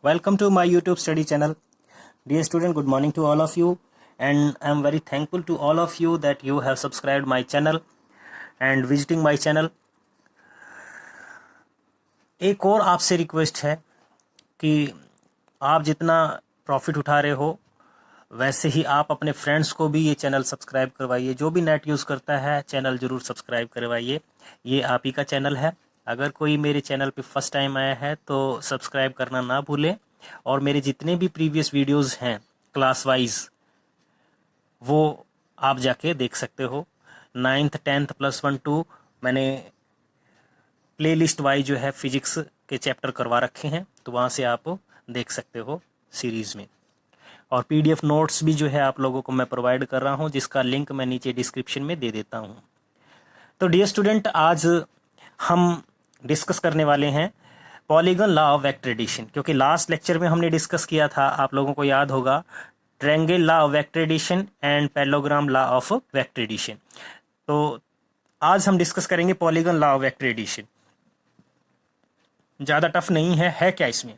Welcome to my YouTube study channel. Dear student, good morning to all of you, and I am very thankful to all of you that you have subscribed my channel and visiting my channel. एक और आपसे request है कि आप जितना profit उठा रहे हो वैसे ही आप अपने फ्रेंड्स को भी ये चैनल सब्सक्राइब करवाइए। जो भी नेट यूज़ करता है चैनल ज़रूर सब्सक्राइब करवाइए। ये आप ही का चैनल है। अगर कोई मेरे चैनल पे फर्स्ट टाइम आया है तो सब्सक्राइब करना ना भूलें, और मेरे जितने भी प्रीवियस वीडियोस हैं क्लास वाइज वो आप जाके देख सकते हो। 9th 10th +1 2 मैंने प्लेलिस्ट वाइज जो है फिजिक्स के चैप्टर करवा रखे हैं, तो वहाँ से आप देख सकते हो सीरीज़ में। और पीडीएफ नोट्स भी जो है आप लोगों को मैं प्रोवाइड कर रहा हूँ, जिसका लिंक मैं नीचे डिस्क्रिप्शन में दे देता हूँ। तो डियर स्टूडेंट, आज हम डिस्कस करने वाले हैं polygon law of vector addition, क्योंकि लास्ट लेक्चर में हमने डिस्कस किया था, आप लोगों को याद होगा, triangle law of vector addition and parallelogram law of vector addition. तो आज हम डिस्कस करेंगे polygon law of vector addition. ज़्यादा टफ नहीं है क्या इसमें?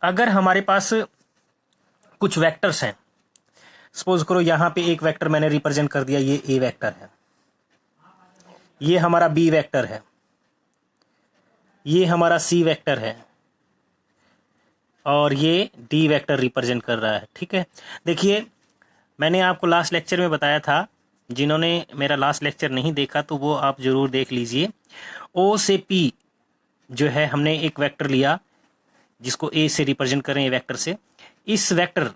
अगर हमारे पास कुछ वेक्टर्स हैं, सपोज करो यहाँ पे एक वेक्टर मैंने रिप्रेजेंट कर दिया, ये ए वेक्टर है, ये हमारा बी वेक्टर है, ये हमारा सी वेक्टर है, और ये डी वेक्टर रिप्रेजेंट कर रहा है। ठीक है, देखिए मैंने आपको लास्ट लेक्चर में बताया था, जिन्होंने मेरा लास्ट लेक्चर नहीं देखा तो वो आप जरूर देख लीजिए। ओ से पी जो है हमने एक वेक्टर लिया जिसको ए से रिप्रेजेंट करें, ए वेक्टर से। इस वेक्टर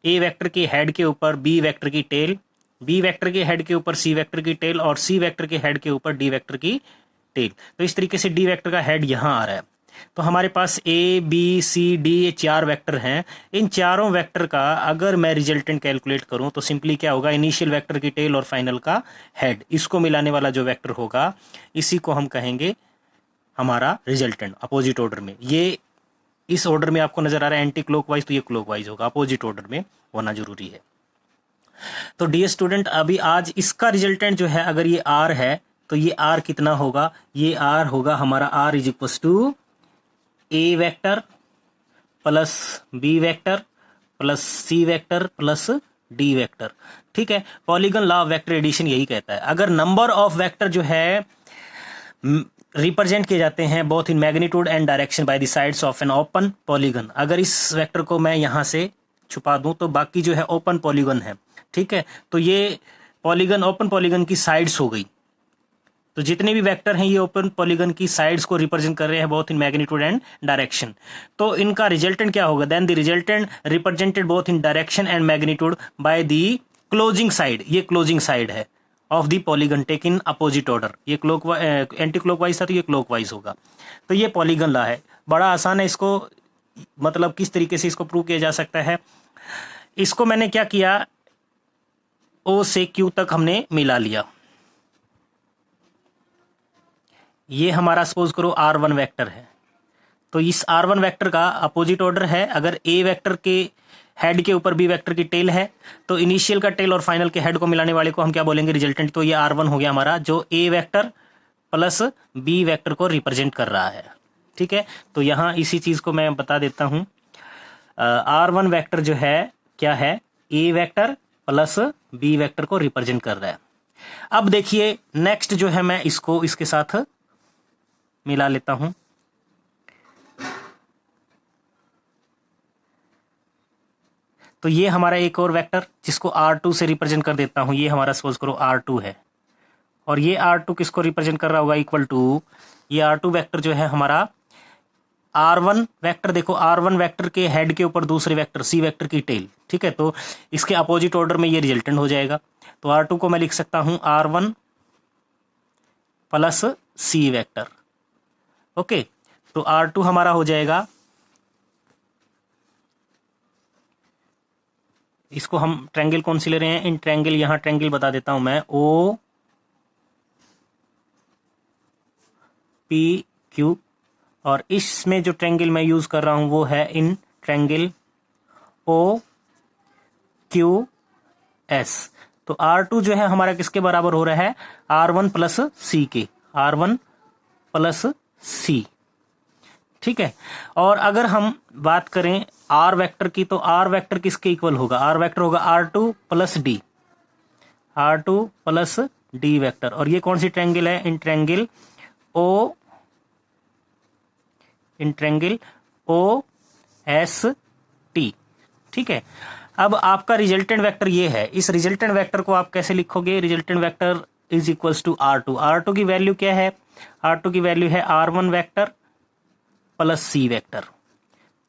ए वेक्टर के हेड के ऊपर बी वेक्टर की टेल, बी वेक्टर के हेड के ऊपर सी वेक्टर की टेल, और सी वेक्टर के हेड के ऊपर डी वेक्टर की टेल। तो इस तरीके से डी वेक्टर का हेड यहाँ आ रहा है। तो हमारे पास ए बी सी डी ये 4 वेक्टर हैं। इन चारों वेक्टर का अगर मैं रिजल्टेंट कैलकुलेट करूं तो सिंपली क्या होगा, इनिशियल वेक्टर की टेल और फाइनल का हेड, इसको मिलाने वाला जो वेक्टर होगा इसी को हम कहेंगे हमारा रिजल्टेंट, अपोजिट ऑर्डर में। ये इस ऑर्डर में आपको नजर आ रहा है एंटी क्लॉकवाइज, तो ये क्लॉकवाइज होगा, अपोजिट ऑर्डर में होना जरूरी है। तो डियर स्टूडेंट, अभी आज इसका रिजल्टेंट जो है, अगर ये आर है तो ये आर कितना होगा, ये आर होगा हमारा R is equal to A vector plus B vector plus C vector plus D vector. ठीक है, polygon law of vector addition यही कहता है। अगर नंबर ऑफ वेक्टर जो है रिप्रेजेंट किए जाते हैं both in magnitude and direction by the sides of an open polygon, अगर इस वेक्टर को मैं यहां से छुपा दूं तो बाकी जो है ओपन पॉलीगन है। ठीक है, तो ये पॉलीगन ओपन पॉलीगन की साइड्स हो गई। तो जितने भी वेक्टर हैं ये ओपन पॉलीगन की साइड्स को रिप्रेजेंट कर रहे हैं both in magnitude and direction. तो इनका रिजल्टेंट क्या होगा, then the resultant represented both in direction and magnitude by the closing side, ये क्लोजिंग साइड है of the polygon take in opposite order. ये एंटी क्लॉकवाइज था तो ये क्लॉकवाइज होगा। तो ये पॉलीगन लॉ है, बड़ा आसान है। इसको मतलब किस तरीके से इसको प्रूव किया जा सकता है, इसको मैंने क्या किया, ओ से क्यू तक हमने मिला लिया। ये हमारा सपोज करो R1 वेक्टर है, तो इस R1 वेक्टर का अपोजिट ऑर्डर है। अगर ए वेक्टर के हेड के ऊपर बी वेक्टर की टेल है तो इनिशियल का टेल और फाइनल के हेड को मिलाने वाले को हम क्या बोलेंगे, रिजल्टेंट। तो ये R1 हो गया हमारा, जो ए वेक्टर प्लस बी वेक्टर को रिप्रेजेंट कर रहा है। ठीक है, तो यहां इसी चीज को मैं बता देता हूं। R1 वेक्टर जो है क्या है, ए वेक्टर प्लस बी वेक्टर को रिप्रेजेंट कर रहा है। अब देखिए नेक्स्ट जो है, मैं इसको इसके साथ मिला लेता हूं। तो ये हमारा एक और वेक्टर जिसको R2 से रिप्रेजेंट कर देता हूं, ये हमारा सपोज करो R2 है, और ये R2 किसको रिप्रेजेंट कर रहा होगा, इक्वल टू ये R2 वेक्टर जो है हमारा R1 वेक्टर। देखो R1 वेक्टर के हेड के ऊपर दूसरे वेक्टर सी वेक्टर की टेल। ठीक है, तो इसके अपोजिट ऑर्डर में ये रिजल्टेंट हो जाएगा। तो R2 को मैं लिख सकता हूं R1 plus C vector. Okay, तो R2 हमारा हो जाएगा, इसको हम ट्रायंगल कौन सी ले रहे हैं, इन ट्रायंगल, यहां ट्रायंगल बता देता हूं मैं, ओ पी क्यू, और इसमें जो ट्रायंगल मैं यूज कर रहा हूं वो है in triangle O Q S. तो R2 जो है हमारा किसके बराबर हो रहा है, R1 प्लस सी के, R1 प्लस सी। ठीक है। और अगर हम बात करें आर वेक्टर की, तो आर वेक्टर किसके इक्वल होगा? आर वेक्टर होगा R2 plus D, R2 plus D vector. और ये कौन सी ट्रायंगल है? In triangle O S T. ठीक है। अब आपका रिजल्टेंट वेक्टर ये है। इस रिजल्टेंट वेक्टर को आप कैसे लिखोगे? Resultant vector is equals to R2। R2 की वैल्यू क्या है? R2 की वैल्यू है R1 vector plus C vector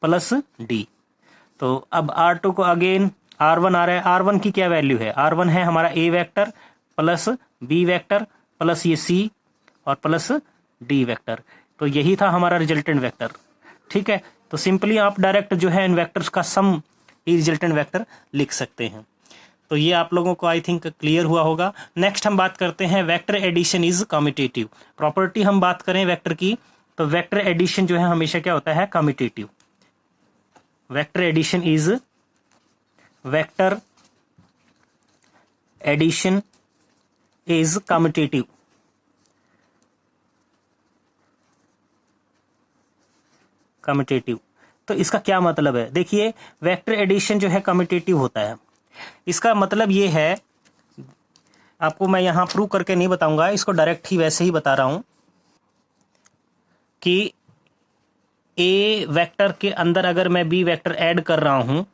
plus D. तो अब R2 को अगेन R1 आ रहा है। R1 की क्या वैल्यू है? R1 है हमारा A vector plus B vector plus ये C और प्लस D वेक्टर। तो यही था हमारा रिजल्टेंट वेक्टर। ठीक है। तो सिंपली आप डायरेक्ट जो है इन वेक्टर्स का सम ही रिजल्टेंट वेक्टर लिख सकते हैं। तो ये आप लोगों को आई थिंक क्लियर हुआ होगा। नेक्स्ट हम बात करते हैं vector addition is commutative. Property हम बात करें वेक्टर की, तो वेक्टर एडिशन जो है हमेशा क्या होता है? Commutative. Vector addition is commutative. Commutative तो इसका क्या मतलब है? देखिए, वेक्टर एडिशन जो है कम्यूटेटिव होता है। इसका मतलब ये है, आपको मैं यहां प्रूव करके नहीं बताऊंगा, इसको डायरेक्ट ही वैसे ही बता रहा हूं कि ए वेक्टर के अंदर अगर मैं बी वेक्टर ऐड कर रहा हूं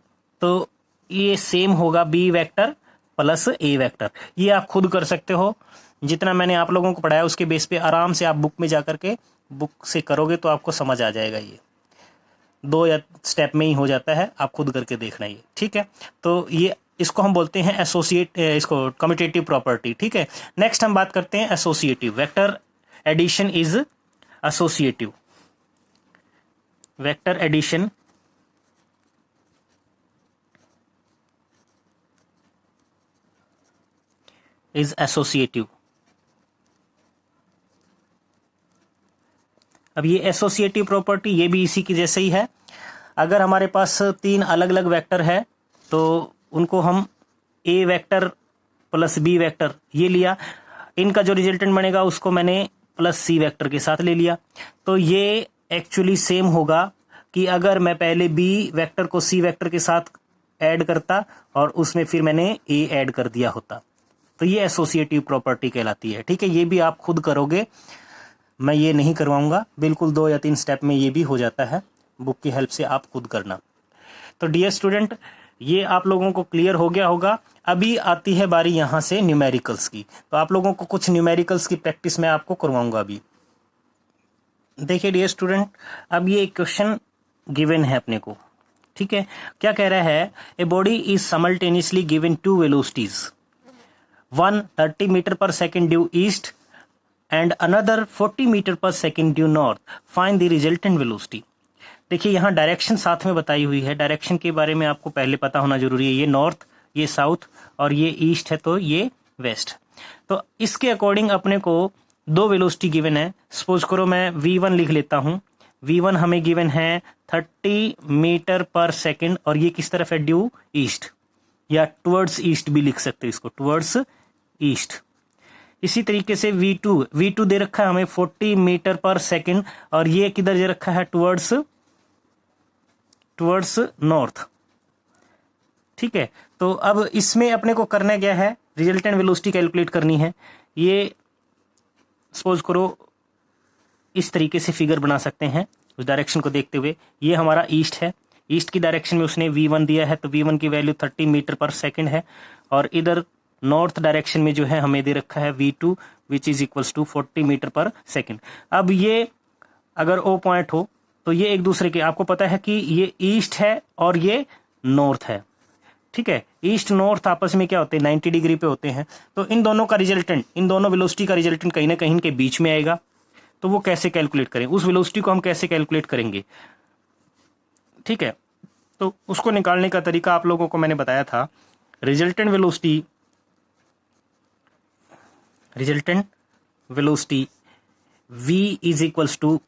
तो ये सेम होगा बी वेक्टर प्लस ए वेक्टर। ये आप खुद कर सकते हो। जितना मैंने आप लोगों को पढ़ाया उसके बेस पे आराम से आप बुक में जाकर के बुक से करोगे तो आपको समझ आ जाएगा। ये 2 या स्टेप में ही हो जाता है, आप खुद करके देखना ये। ठीक है। तो ये इसको हम बोलते हैं एसोसिएट, इसको कम्यूटेटिव प्रॉपर्टी। ठीक है। नेक्स्ट हम बात करते हैं associative. Vector addition is associative. Vector addition is associative. अब ये एसोसिएटिव प्रॉपर्टी ये भी इसी की जैसे ही है। अगर हमारे पास 3 अलग अलग वेक्टर है तो उनको हम ए वेक्टर प्लस बी वेक्टर ये लिया, इनका जो रिजल्टेंट बनेगा उसको मैंने प्लस सी वेक्टर के साथ ले लिया। तो ये एक्चुअली सेम होगा कि अगर मैं पहले बी वेक्टर को सी वेक्टर के साथ ऐड करता और उसमें फिर मैंने ए ऐड कर दिया होता, तो ये एसोसिएटिव प्रॉपर्टी कहलाती है। ठीक है। ये भी आप खुद करोगे, मैं ये नहीं करवाऊंगा। बिल्कुल 2 या 3 स्टेप में ये भी हो जाता है। बुक की हेल्प से आप खुद करना। तो डियर स्टूडेंट, ये आप लोगों को क्लियर हो गया होगा। अभी आती है बारी यहां से न्यूमेरिकल्स की। तो आप लोगों को कुछ न्यूमेरिकल्स की प्रैक्टिस मैं आपको करवाऊंगा अभी। देखिए डियर स्टूडेंट, अब ये क्वेश्चन गिवन है अपने को। ठीक है। क्या कह रहा है? A body is simultaneously given 2 velocities, one 30 meter पर second due east and another 40 metre पर second due north, find the resultant velocity. देखिए यहाँ डायरेक्शन साथ में बताई हुई है। डायरेक्शन के बारे में आपको पहले पता होना जरूरी है। ये नॉर्थ, ये साउथ और ये ईस्ट है, तो ये वेस्ट। तो इसके अकॉर्डिंग अपने को 2 वेलोसिटी गिवन है। सपोज करो मैं V1 लिख लेता हूं। V1 हमें गिवन है 30 मीटर पर सेकेंड और ये किस तरफ है? ड्यू ईस्ट, या टुवर्ड्स ईस्ट भी लिख सकते हो इसको, टुवर्ड्स ईस्ट। इसी तरीके से V2 दे रखा है हमें 40 मीटर पर सेकेंड और ये किधर दे रखा है? Towards north. ठीक है। तो अब इसमें अपने को करना क्या है? रिजल्टेंट वेलोसिटी कैलकुलेट करनी है। ये सपोज करो इस तरीके से फिगर बना सकते हैं उस डायरेक्शन को देखते हुए। ये हमारा ईस्ट है, ईस्ट की डायरेक्शन में उसने V1 दिया है, तो V1 की वैल्यू 30 मीटर पर सेकेंड है। और इधर नॉर्थ डायरेक्शन में जो है हमें दे रखा है V2 which is equals to 40 metre पर सेकेंड। अब ये अगर O पॉइंट हो तो ये एक दूसरे के, आपको पता है कि ये ईस्ट है और ये नॉर्थ है। ठीक है। ईस्ट नॉर्थ आपस में क्या होते हैं? 90 डिग्री पे होते हैं। तो इन दोनों का रिजल्टेंट, इन दोनों वेलोसिटी का रिजल्टेंट कहीं ना कहीं इनके बीच में आएगा। तो वो कैसे कैलकुलेट करें? उस वेलोसिटी को हम कैसे कैलकुलेट करेंगे? ठीक है। तो उसको निकालने का तरीका आप लोगों को मैंने बताया था। Resultant velocity v is equals to,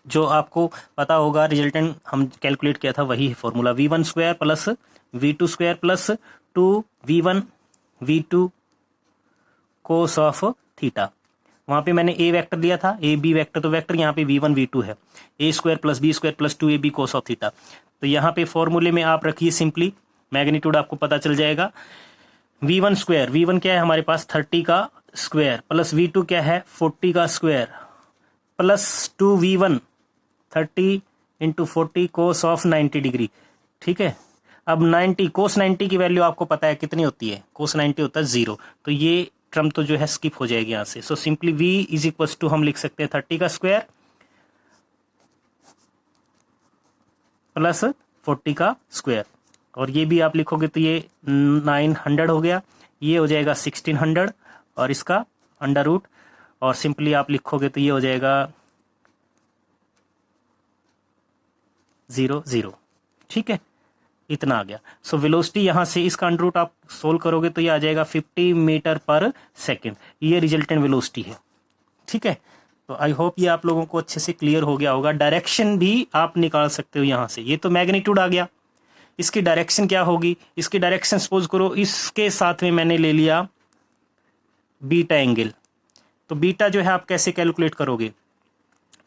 जो आपको पता होगा रिजल्टेंट हम कैलकुलेट किया था वही formula, v1 square plus v2 square plus 2v1 v2 cos of theta. वहाँ पे मैंने ए वेक्टर दिया था, ए बी वेक्टर, तो वेक्टर यहाँ पे v1 v2 है, a square plus b square plus 2ab cos of theta. तो यहाँ पे फॉर्मूले में आप रखिए सिंपली, मैग्नीट्यूड आपको पता चल जाएगा। v1 स्क्वायर, v1 क्या है हमारे पास 30 का स्क्वायर, प्लस v2 क्या है 40 का square, plus 2v1 30 into 40 cos of 90 degree. ठीक है, अब 90 कोस 90 की वैल्यू आपको पता है कितनी होती है, कोस 90 होता है 0, तो ये टर्म तो जो है स्किप हो जाएगी यहाँ से। So simply v is equal to हम लिख सकते हैं 30 का स्क्वायर प्लस 40 का स्क्वायर, और ये भी आप लिखोगे तो ये 900 हो गया, ये हो जाएगा 1600 और इसका अंडर रूट, और सिंपली आप लिखोगे तो ये हो जाएगा 0 0। ठीक है, इतना आ गया। सो वेलोसिटी यहाँ से इसका अंडर रूट आप सोल्व करोगे तो ये आ जाएगा 50 मीटर पर सेकेंड, ये रिजल्टेंट वेलोसिटी है। ठीक है, तो आई होप ये आप लोगों को अच्छे से क्लियर हो गया होगा। डायरेक्शन भी आप निकाल सकते हो यहाँ से, ये तो मैग्नीट्यूड आ गया, इसकी डायरेक्शन क्या होगी, इसकी डायरेक्शन सपोज करो इसके साथ में मैंने ले लिया बीटा एंगल, तो बीटा जो है आप कैसे कैलकुलेट करोगे,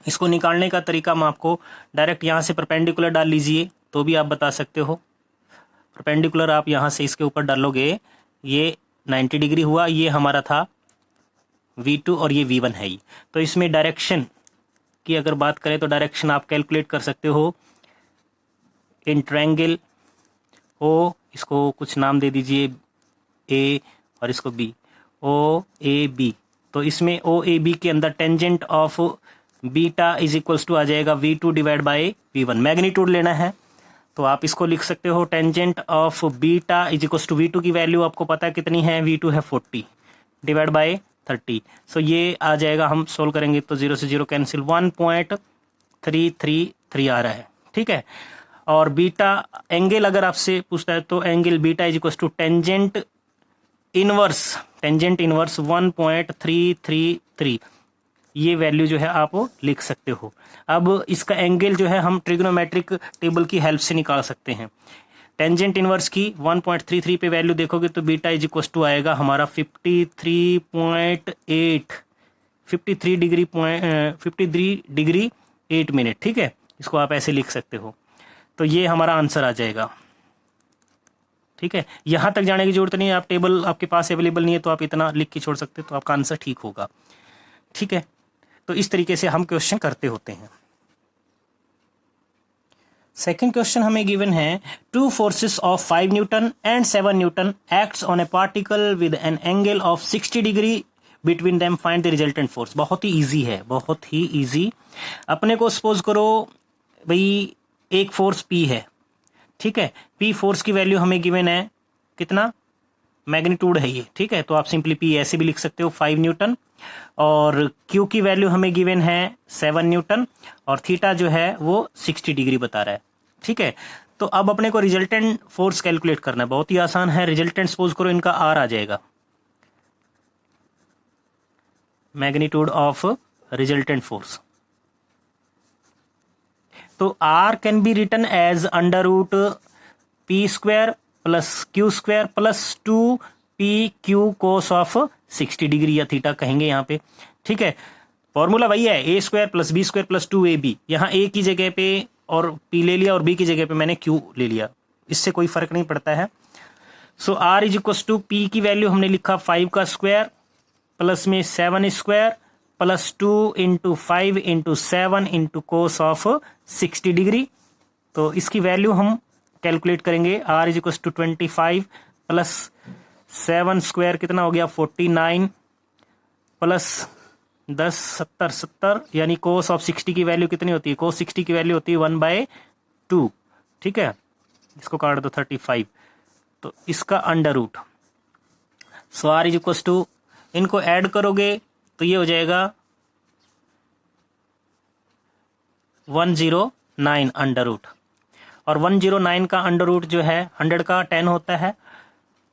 इसको निकालने का तरीका मैं आपको डायरेक्ट यहाँ से परपेंडिकुलर डाल लीजिए तो भी आप बता सकते हो। परपेंडिकुलर आप यहाँ से इसके ऊपर डालोगे, ये 90 डिग्री हुआ, ये हमारा था v2 और ये v1 है ही। तो इसमें डायरेक्शन की अगर बात करें तो डायरेक्शन आप कैलकुलेट कर सकते हो इन ट्रायंगल ओ, इसको कुछ नाम दे दीजिए a और इसको b, o a b। तो इसमें o a b के अंदर tangent of beta is equals to आ जाएगा v2 divide by v1, magnitude लेना है तो आप इसको लिख सकते हो tangent of beta is equals to v2 की वैल्यू आपको पता है कितनी है, v2 है 40 डिवाइड बाय 30। सो ये आ जाएगा, हम सोल्व करेंगे तो 0 से 0 कैंसिल, 1.333 आ रहा है। ठीक है, और बीटा एंगल अगर आपसे पूछता है तो angle beta is equals to tangent inverse 1.333, ये वैल्यू जो है आप लिख सकते हो। अब इसका एंगल जो है हम ट्रिग्नोमेट्रिक टेबल की हेल्प से निकाल सकते हैं। टेंजेंट इनवर्स की 1.33 पे वैल्यू देखोगे तो बीटा इज इक्वल टू आएगा हमारा 53 डिग्री 8 मिनट। ठीक है, इसको आप ऐसे लिख सकते हो, तो ये हमारा आंसर आ जाएगा। ठीक है, यहां तक जाने की जरूरत नहीं है, आप टेबल आपके पास अवेलेबल नहीं है तो आप इतना लिख के छोड़ सकते हो, तो आपका आंसर ठीक होगा। ठीक है, तो इस तरीके से हम क्वेश्चन करते होते हैं। सेकंड क्वेश्चन हमें गिवन है, two forces of 5 Newton and 7 Newton acts on a particle with an angle of 60 degree between them, find the resultant force. बहुत ही इजी है, बहुत ही इजी। अपने को सपोज करो भाई एक फोर्स P है, ठीक है, P फोर्स की वैल्यू हमें गिवन है कितना, मैग्नीट्यूड है ये। ठीक है, तो आप सिंपली P ऐसे भी लिख सकते हो 5 न्यूटन, और Q की वैल्यू हमें गिवन है 7 न्यूटन, और थीटा जो है वो 60 डिग्री बता रहा है। ठीक है, तो अब अपने को रिजल्टेंट फोर्स कैलकुलेट करना है, बहुत ही आसान है। रिजल्टेंट सपोज करो इनका R आ जाएगा, मैग्नीट्यूड ऑफ रिजल्टेंट फोर्स। तो R can be written as under root P square plus Q square plus 2PQ cos of 60 degree, या थीटा कहेंगे यहाँ पे। ठीक है, फॉर्मूला वही है, a square plus b square plus 2ab। यहाँ a की जगह पे और p ले लिया और b की जगह पे मैंने q ले लिया, इससे कोई फर्क नहीं पड़ता है। So r is equal to p की वैल्यू हमने लिखा 5 का स्क्वायर प्लस में 7 square plus 2 into 5 into 7 into cos of 60 degree. तो इसकी वैल्यू हम कैलकुलेट करेंगे, r is equal to 25 plus 7 square कितना हो गया 49 प्लस 10 70 यानी कोस ऑफ 60 की वैल्यू कितनी होती है, कोस 60 की वैल्यू होती है 1/2। ठीक है, इसको काट दो 35, तो इसका under root. So r is equal to, इनको ऐड करोगे तो ये हो जाएगा 109 अंडर रूट, और 109 का अंडर रूट जो है 100 का 10 होता है,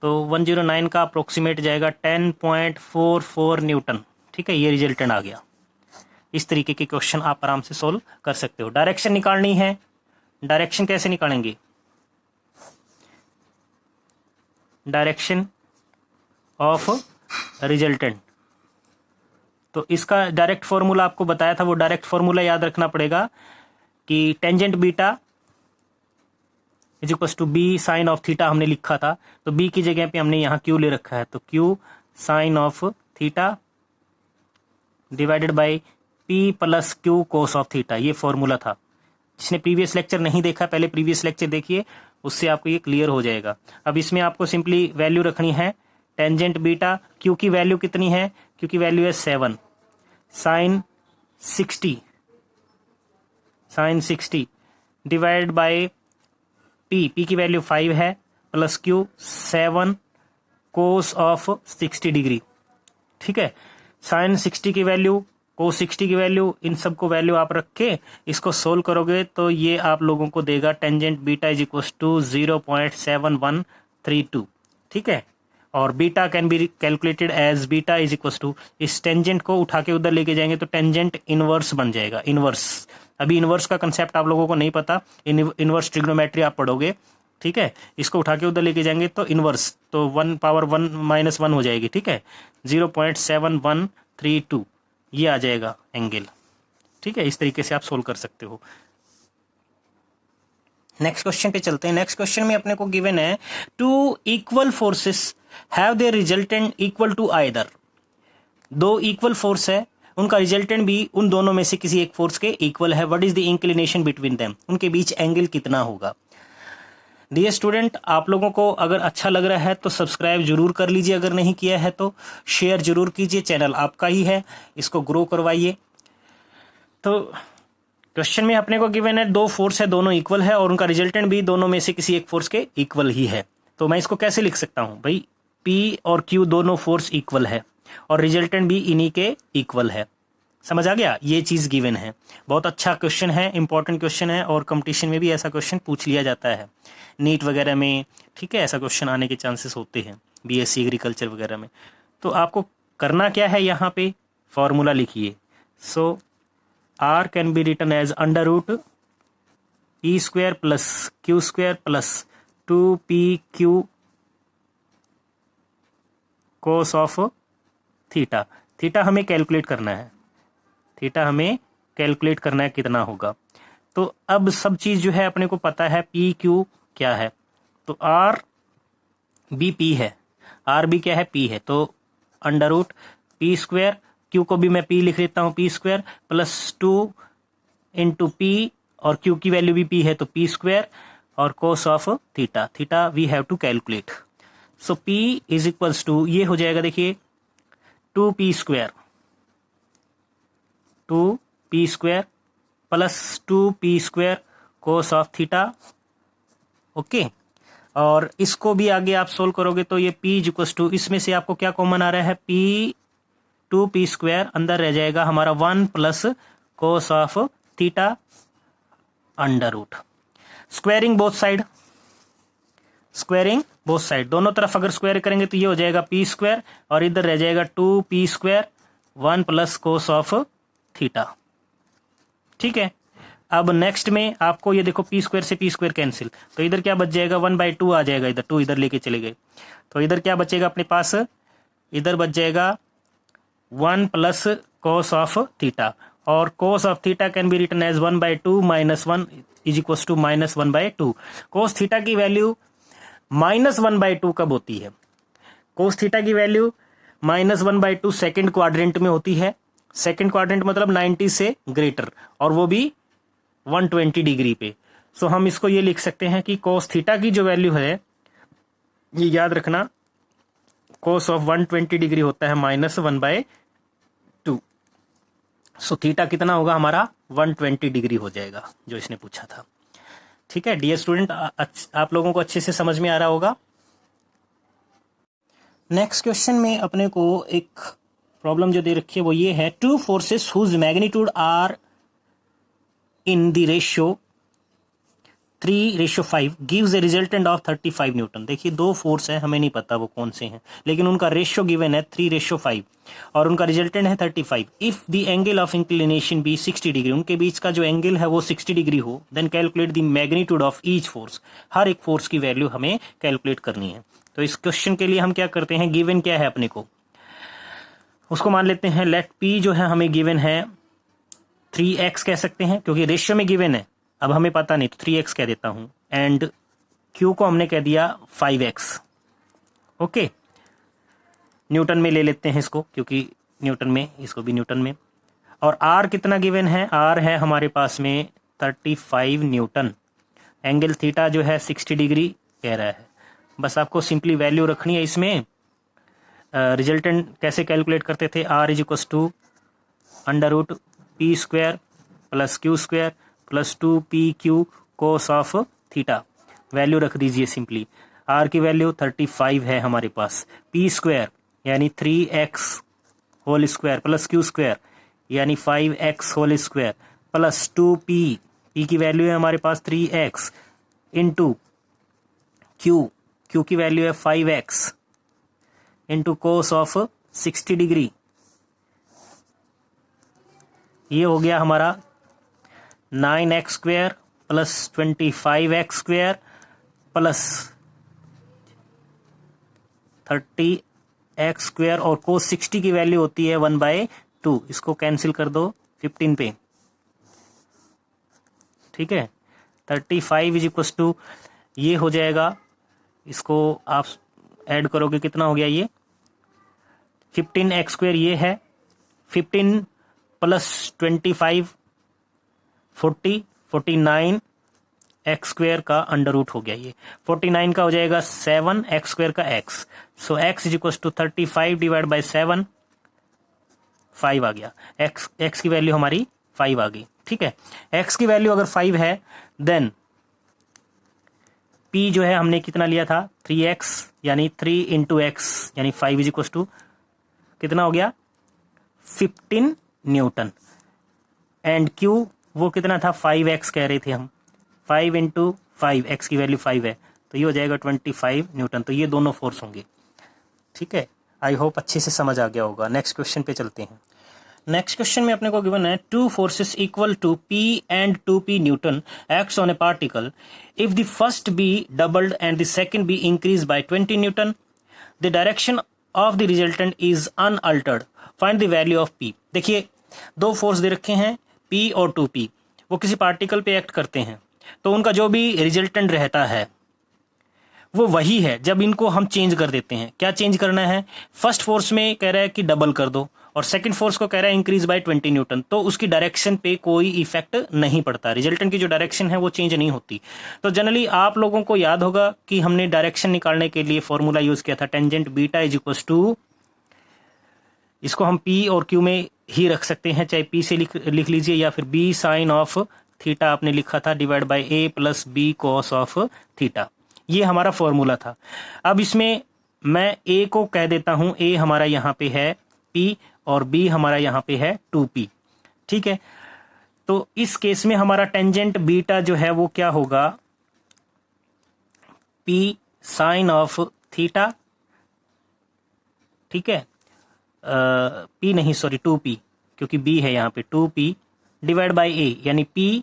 तो 109 का अप्रोक्सीमेट जाएगा 10.44 न्यूटन। ठीक है, ये रिजल्टेंट आ गया। इस तरीके के क्वेश्चन आप आराम से सोल्व कर सकते हो। डायरेक्शन निकालनी है, डायरेक्शन कैसे निकालेंगे, डायरेक्शन ऑफ रिजल्टेंट, तो इसका डायरेक्ट फॉर्मूला आपको बताया था, वो डायरेक्ट फॉर्मूला याद रखना पड़ेगा कि tangent beta is equal to B sine of theta हमने लिखा था, तो बी की जगह पे हमने यहाँ क्यू ले रखा है, तो Q sine of theta divided by P plus Q cos of theta. ये फॉर्मूला था। जिसने प्रीवियस लेक्चर नहीं देखा, पहले प्रीवियस लेक्चर देखिए, उससे आपको ये क्लियर हो जाएगा। अब इसमें आपको सिंपली वैल्यू रखनी है टेंजेंट बीटा, क्यू की वैल्यू कितनी है, क्यू की वैल्यू है 7 साइन 60 डिवाइड बाय पी की वैल्यू 5 है plus Q 7 cos of 60 degree. ठीक है, साइन 60 की वैल्यू, कोस 60 की वैल्यू, इन सबको वैल्यू आप रख के इसको सोल्व करोगे तो ये आप लोगों को देगा tangent beta is equal to 0.7132। ठीक है, और beta can be calculated as beta is equal to, इस टेंजेंट को उठा के उधर लेके जाएंगे तो टेंजेंट इनवर्स बन जाएगा। इनवर्स, अभी इनवर्स का कंसेप्ट आप लोगों को नहीं पता, इनवर्स ट्रिग्नोमेट्री आप पढ़ोगे। ठीक है, इसको उठा के उधर लेके जाएंगे तो इनवर्स, तो 1 पावर 1 माइनस 1 हो जाएगी। ठीक है, 0.7132 ये आ जाएगा एंगल। ठीक है, इस तरीके से आप सोल्व कर सकते हो। नेक्स्ट क्वेश्चन पे चलते हैं। नेक्स्ट क्वेश्चन में अपने को गिवन है two equal forces have their resultant equal to either. दो इक्वल फोर्स है, उनका रिजल्टेंट भी उन दोनों में से किसी एक फोर्स के इक्वल है। What is the inclination between them, उनके बीच एंगल कितना होगा। डियर स्टूडेंट, आप लोगों को अगर अच्छा लग रहा है तो सब्सक्राइब जरूर कर लीजिए, अगर नहीं किया है तो शेयर जरूर कीजिए, चैनल आपका ही है, इसको ग्रो करवाइए। तो क्वेश्चन में अपने को गिवन है दो फोर्स है, दोनों इक्वल है और उनका रिजल्टेंट भी दोनों में से किसी एक फोर्स के इक्वल ही है। तो मैं इसको कैसे लिख सकता हूं भाई, P और Q दोनों फोर्स इक्वल है और रिजल्टेंट भी इन्हीं के इक्वल है। समझ आ गया, ये चीज गिवन है। बहुत अच्छा क्वेश्चन है, इंपॉर्टेंट क्वेश्चन है और कंपटीशन में भी ऐसा क्वेश्चन पूछ लिया जाता है, नीट वगैरह में। ठीक है, ऐसा क्वेश्चन आने के चांसेस होते हैं, BSc एग्रीकल्चर वगैरह में। तो आपको करना क्या है, यहाँ पे फॉर्मूला लिखिए। So R can be written as under root P square plus Q square plus 2PQ cos of theta. Theta हमें कैलकुलेट करना है, थीटा हमें कैलकुलेट करना है कितना होगा। तो अब सब चीज जो है अपने को पता है, पी क्यू क्या है, तो आर बी पी है, आर बी क्या है, पी है, तो under root P square, Q को भी मैं पी लिख लेता हूं, P square plus 2 into P, और क्यू की वैल्यू भी पी है तो पी स्क्वायर, और cos of theta, theta we have to calculate. So P is equals to, ये हो जाएगा देखिए 2p square, 2p square plus 2p square cos of theta. Okay, और इसको भी आगे आप सोल्व करोगे तो ये p इज इक्वल्स टू, इसमें से आपको क्या कॉमन आ रहा है, p 2p स्क्वायर, अंदर रह जाएगा हमारा 1 plus cos of theta under root. Squaring both side, squaring both side, दोनों तरफ अगर स्क्वायर करेंगे तो ये हो जाएगा p स्क्वायर और इधर रह जाएगा 2p square 1 plus cos of theta. ठीक है, अब नेक्स्ट में आपको ये देखो p स्क्वायर से p स्क्वायर कैंसिल, तो इधर क्या बच जाएगा 1/2 आ जाएगा, इधर 2 इधर लेके चले गए, तो इधर क्या बचेगा अपने पास, इधर बच जाएगा 1 प्लस कोस ऑफ थीटा, और cos of theta can be written as 1/2 minus 1 is equal to minus 1/2। Cos theta की वैल्यू माइनस 1/2 कब होती है, कोस थीटा की वैल्यू माइनस 1/2 सेकेंड क्वाड्रेंट में होती है। सेकेंड क्वाड्रेंट मतलब 90 से ग्रेटर, और वो भी 120 डिग्री पे। सो हम इसको ये लिख सकते हैं कि कोस थीटा की जो वैल्यू है, ये याद रखना, कोस ऑफ 120 डिग्री होता है माइनस 1/2। सो थीटा कितना होगा हमारा 120 डिग्री हो जाएगा, जो इसने पूछा था। ठीक है डियर स्टूडेंट, आप लोगों को अच्छे से समझ में आ रहा होगा। नेक्स्ट क्वेश्चन में अपने को एक प्रॉब्लम जो दे रखी है वो ये है, two forces whose magnitude are in the ratio 3:5 gives a resultant of 35 newton. देखिए दो फोर्स है, हमें नहीं पता वो कौन से हैं, लेकिन उनका रेशियो गिवन है 3:5 और उनका रिजल्टेंट है 35। If the angle of inclination be 60 degree, उनके बीच का जो एंगल है वो 60 डिग्री हो, then calculate the magnitude of each force. हर एक फोर्स की वैल्यू हमें कैलकुलेट करनी है। तो इस क्वेश्चन के लिए हम क्या करते हैं, गिवन क्या है अपने को, उसको मान लेते हैं लेट पी जो है हमें गिवन है 3x कह सकते हैं क्योंकि रेशियो में गिवन है, अब हमें पता नहीं तो 3x कह देता हूं, एंड q को हमने कह दिया 5x। ओके, न्यूटन में ले लेते हैं इसको क्योंकि न्यूटन में, इसको भी न्यूटन में। और r कितना गिवन है, r है हमारे पास में 35 न्यूटन। एंगल थीटा जो है 60 डिग्री कह रहा है। बस आपको सिंपली वैल्यू रखनी है इसमें। रिजल्टेंट कैसे कैलकुलेट करते थे, r is equal to under root P square plus Q square plus 2pq cos of theta. Value रख दीजिए सिंपली। r की वैल्यू 35 है हमारे पास, p स्क्वायर यानी 3x whole square plus Q square यानी 5x whole square plus 2p, p की value है हमारे पास 3x इंटू q की वैल्यू है 5x into cos of 60 degree. ये हो गया हमारा 9x square plus 25x square plus 30x square और कोस 60 की वैल्यू होती है 1/2। इसको कैंसिल कर दो 15 पे, ठीक है। 35 इज इक्वल टू ये हो जाएगा, इसको आप ऐड करोगे कितना हो गया ये 15x स्क्वायर, ये है 15 प्लस 25 49 एक्स स्क्वायर का अंडर रूट हो गया। ये 49 का हो जाएगा 7 एक्स स्क्वायर का x। So x is equal to 35 divide by 7, 5 आ गया। x की वैल्यू हमारी 5 आ गई, ठीक है। x की वैल्यू अगर 5 है देन p जो है हमने कितना लिया था 3x यानी 3 इंटू एक्स यानी 5 इज इक्वल टू कितना हो गया 15 न्यूटन। एंड q वो कितना था 5x कह रहे थे हम, 5 इंटू 5, x की वैल्यू 5 है तो ये हो जाएगा 25 न्यूटन। तो ये दोनों फोर्स होंगे, ठीक है। आई होप अच्छे से समझ आ गया होगा। नेक्स्ट क्वेश्चन पे चलते हैं। नेक्स्ट क्वेश्चन में अपने को गिवन है two forces equal to P and 2P newton acts on a particle if the first be doubled and the second be increase by 20 newton, the direction of the resultant is unaltered, find the value of P। देखिए दो force दे रखे हैं P और 2P, वो किसी particle पे act करते हैं तो उनका जो भी रिजल्टेंट रहता है वो वही है जब इनको हम चेंज कर देते हैं। क्या चेंज करना है, फर्स्ट फोर्स में कह रहा है कि डबल कर दो और सेकंड फोर्स को कह रहा है इंक्रीज बाय 20 न्यूटन, तो उसकी डायरेक्शन पे कोई इफेक्ट नहीं पड़ता, रिजल्टेंट की जो डायरेक्शन है वो चेंज नहीं होती। तो जनरली आप लोगों को याद होगा कि हमने डायरेक्शन निकालने के लिए फॉर्मूला यूज किया था tangent beta is equal to, इसको हम P और Q में ही रख सकते हैं, चाहे P से लिख लीजिए या फिर B साइन ऑफ थीटा आपने लिखा था divide by A plus B cos of theta, ये हमारा फॉर्मूला था। अब इसमें मैं A को कह देता हूं, A हमारा यहाँ पे है P और B हमारा यहाँ पे है 2P, ठीक है। तो इस केस में हमारा टेंजेंट बीटा जो है वो क्या होगा P साइन ऑफ थीटा, ठीक है। P नहीं सॉरी 2P क्योंकि B है यहाँ पे 2P डिवाइड बाय A यानी P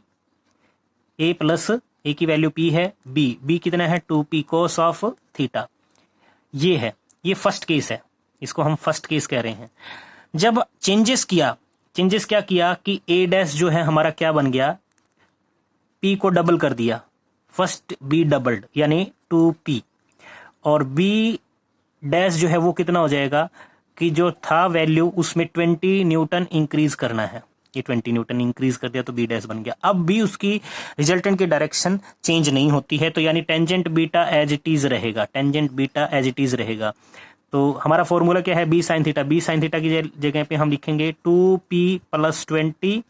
A प्लस A की वैल्यू P है, B कितना है 2P कोस ऑफ थीटा। ये है, ये फर्स्ट केस है, इसको हम फर्स्ट केस कह रहे हैं। जब चेंजेस क्या किया कि A डैश जो है हमारा क्या बन गया, P को डबल कर दिया, फर्स्ट B डबल्ड यानी 2P और B डैश जो है वो कितना हो जाएगा कि जो था वैल्यू उसमें 20 न्यूटन इंक्रीज करना है, ये 20 न्यूटन इंक्रीज कर दिया तो B डैश बन गया। अब भी उसकी रिजल्टेंट की डायरेक्शन चेंज नहीं होती है, तो यानी tangent beta as it is रहेगा, tangent beta as it is रहेगा। तो हमारा फॉर्मूला क्या है B sine theta, B sine theta की जगह पे हम लिखेंगे 2P plus 20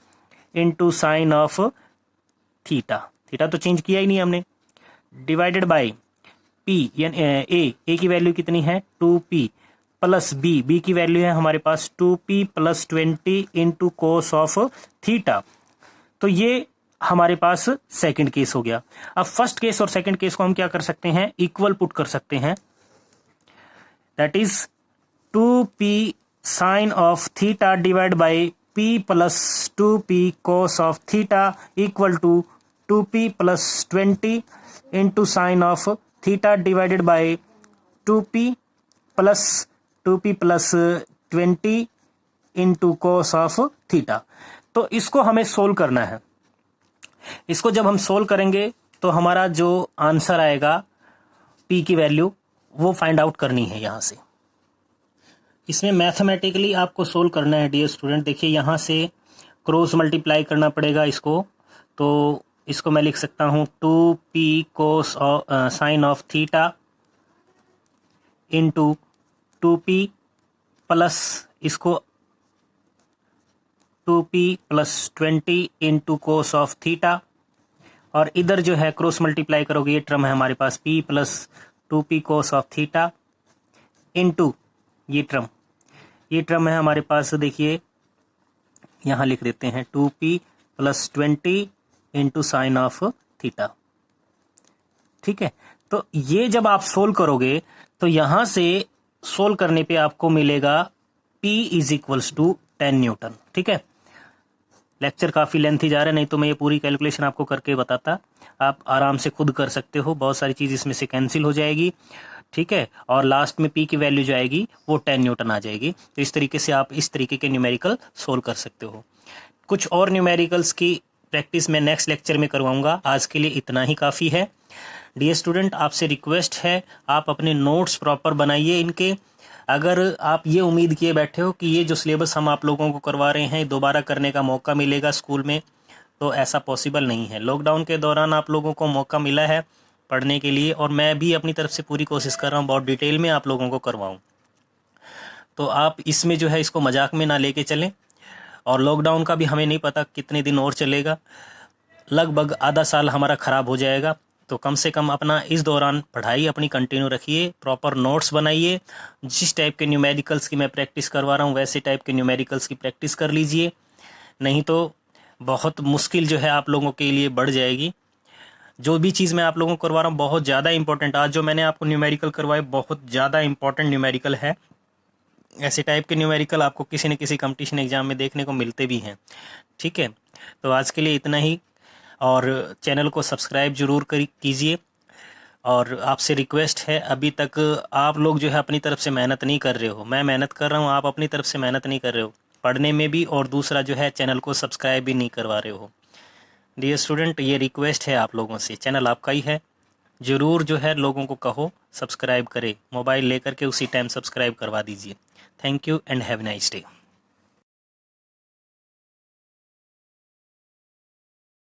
into sine of theta, theta तो चेंज किया ही नहीं हमने, डिवाइडेड बाई P यानी A की वैल्यू कितनी है 2P प्लस B की वैल्यू है हमारे पास 2P plus 20 into cos of theta. तो ये हमारे पास सेकंड केस हो गया। अब फर्स्ट केस और सेकंड केस को हम क्या कर सकते हैं, इक्वल पुट कर सकते हैं, that is 2P sine of theta divide by P plus 2P cos of theta equal to 2P plus 20 into sine of theta divided by 2P plus 20 into cos of theta. तो इसको हमें solve करना है। इसको जब हम solve करेंगे तो हमारा जो आंसर आएगा पी की वैल्यू वो फाइंड आउट करनी है यहां से। इसमें मैथमेटिकली आपको सोल्व करना है डियर स्टूडेंट। देखिए यहां से क्रॉस मल्टीप्लाई करना पड़ेगा इसको, तो इसको मैं लिख सकता हूं 2p cos sign of theta into 2p plus इसको 2p plus 20 into cos of theta, और इधर जो है क्रॉस मल्टीप्लाई करोगे ये टर्म है हमारे पास p plus 2p cos of theta into ये टर्म है हमारे पास। देखिए यहां लिख देते हैं 2p plus 20 into sine of theta. ठीक है, तो ये जब आप सोल्व करोगे तो यहां से सोल्व करने पे आपको मिलेगा p is equals to 10 newton. ठीक है, लेक्चर काफी लेंथी जा रहा है, नहीं तो मैं ये पूरी कैलकुलेशन आपको करके बताता। आप आराम से खुद कर सकते हो, बहुत सारी चीज इसमें से कैंसिल हो जाएगी। ठीक है, और लास्ट में p की वैल्यू जो आएगी वो 10 न्यूटन आ जाएगी। तो इस तरीके से आप इस तरीके के न्यूमेरिकल सोल्व कर सकते हो। कुछ और न्यूमेरिकल्स की प्रैक्टिस मैं नेक्स्ट लेक्चर में करवाऊंगा। आज के लिए इतना ही काफ़ी है। डियर स्टूडेंट, आपसे रिक्वेस्ट है आप अपने नोट्स प्रॉपर बनाइए इनके। अगर आप ये उम्मीद किए बैठे हो कि ये जो सिलेबस हम आप लोगों को करवा रहे हैं दोबारा करने का मौका मिलेगा स्कूल में, तो ऐसा पॉसिबल नहीं है। लॉकडाउन के दौरान आप लोगों को मौका मिला है पढ़ने के लिए, और मैं भी अपनी तरफ से पूरी कोशिश कर रहा हूँ बहुत डिटेल में आप लोगों को करवाऊँ। तो आप इसमें जो है इसको मजाक में ना लेके चलें। और लॉकडाउन का भी हमें नहीं पता कितने दिन और चलेगा, लगभग आधा साल हमारा ख़राब हो जाएगा। तो कम से कम अपना इस दौरान पढ़ाई अपनी कंटिन्यू रखिए, प्रॉपर नोट्स बनाइए। जिस टाइप के न्यूमेरिकल्स की मैं प्रैक्टिस करवा रहा हूँ वैसे टाइप के न्यूमेरिकल्स की प्रैक्टिस कर लीजिए, नहीं तो बहुत मुश्किल जो है आप लोगों के लिए बढ़ जाएगी। जो भी चीज़ मैं आप लोगों को करवा रहा हूँ बहुत ज़्यादा इंपॉर्टेंट, आज जो मैंने आपको न्यूमेरिकल करवाए बहुत ज़्यादा इंपॉर्टेंट न्यूमेरिकल है। ऐसे टाइप के न्यूमेरिकल आपको किसी न किसी कंपटीशन एग्जाम में देखने को मिलते भी हैं। ठीक है, तो आज के लिए इतना ही, और चैनल को सब्सक्राइब जरूर कीजिए। और आपसे रिक्वेस्ट है, अभी तक आप लोग जो है अपनी तरफ से मेहनत नहीं कर रहे हो, मैं मेहनत कर रहा हूँ, आप अपनी तरफ से मेहनत नहीं कर रहे हो पढ़ने में भी, और दूसरा जो है चैनल को सब्सक्राइब भी नहीं करवा रहे हो। डियर स्टूडेंट, ये रिक्वेस्ट है आप लोगों से, चैनल आपका ही है, ज़रूर जो है लोगों को कहो सब्सक्राइब करें, मोबाइल लेकर के उसी टाइम सब्सक्राइब करवा दीजिए। Thank you and have a nice day.